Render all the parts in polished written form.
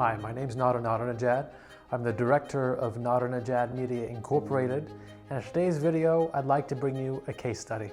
Hi, my name is Nadernejad. I'm the director of Nadernejad Media Inc. And in today's video, I'd like to bring you a case study.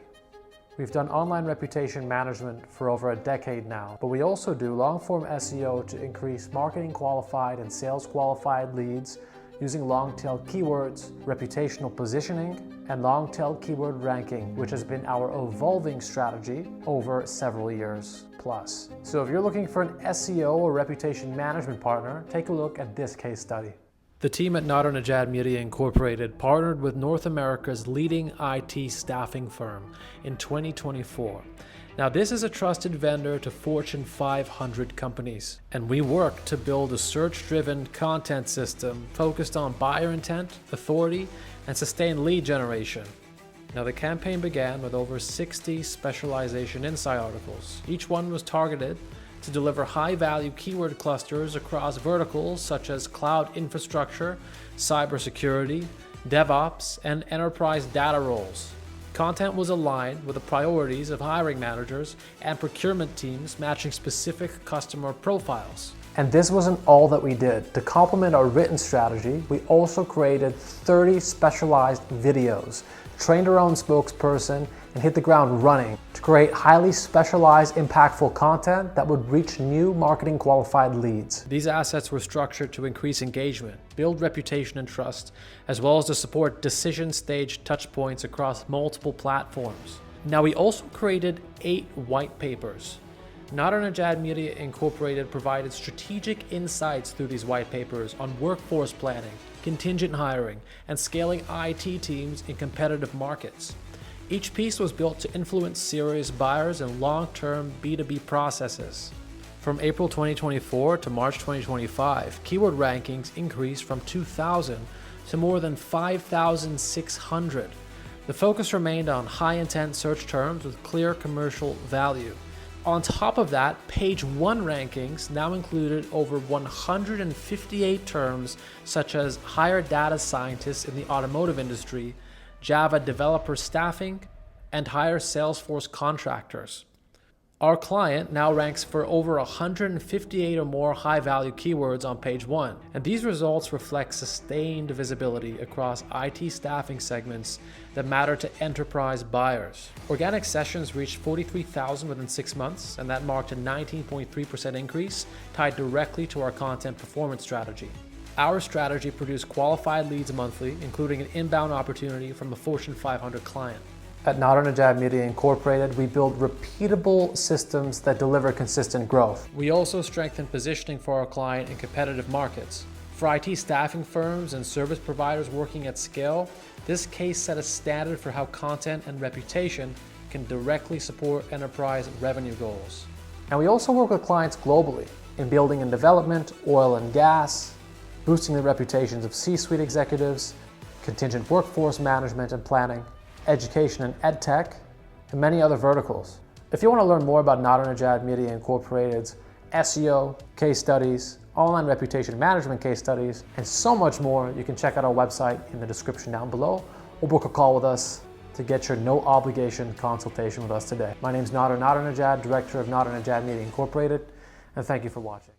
We've done online reputation management for over a decade now, but we also do long-form SEO to increase marketing qualified and sales qualified leads using long-tail keywords, reputational positioning, and long-tail keyword ranking, which has been our evolving strategy over several years plus. So if you're looking for an SEO or reputation management partner, take a look at this case study. The team at Nadernejad Media Inc. partnered with North America's leading IT staffing firm in 2024. Now, this is a trusted vendor to Fortune 500 companies, and we work to build a search-driven content system focused on buyer intent, authority, and sustained lead generation. Now, the campaign began with over 60 specialization insight articles. Each one was targeted to deliver high-value keyword clusters across verticals such as cloud infrastructure, cybersecurity, DevOps, and enterprise data roles. Content was aligned with the priorities of hiring managers and procurement teams, matching specific customer profiles. And this wasn't all that we did. To complement our written strategy, we also created 30 specialized videos, trained our own spokesperson, and hit the ground running to create highly specialized, impactful content that would reach new marketing qualified leads. These assets were structured to increase engagement, build reputation and trust, as well as to support decision stage touchpoints across multiple platforms. Now, we also created 8 white papers. Nadernejad Media Inc. provided strategic insights through these white papers on workforce planning, contingent hiring, and scaling IT teams in competitive markets. Each piece was built to influence serious buyers and long-term B2B processes. From April 2024 to March 2025, keyword rankings increased from 2,000 to more than 5,600. The focus remained on high-intent search terms with clear commercial value. On top of that, page 1 rankings now included over 158 terms such as hire data scientists in the automotive industry, Java developer staffing, and hire Salesforce contractors. Our client now ranks for over 158 or more high-value keywords on page 1, and these results reflect sustained visibility across IT staffing segments that matter to enterprise buyers. Organic sessions reached 43,000 within 6 months, and that marked a 19.3% increase tied directly to our content performance strategy. Our strategy produced qualified leads monthly, including an inbound opportunity from a Fortune 500 client. At Nadernejad Media Inc., we build repeatable systems that deliver consistent growth. We also strengthen positioning for our client in competitive markets. For IT staffing firms and service providers working at scale, this case set a standard for how content and reputation can directly support enterprise revenue goals. And we also work with clients globally in building and development, oil and gas, boosting the reputations of C-suite executives, contingent workforce management and planning, education and ed tech, and many other verticals. If you want to learn more about Nadernejad Media Inc.'s SEO, case studies, online reputation management case studies, and so much more, you can check out our website in the description down below, or book a call with us to get your no obligation consultation with us today. My name is Nadernejad, director of Nadernejad Media Inc., and thank you for watching.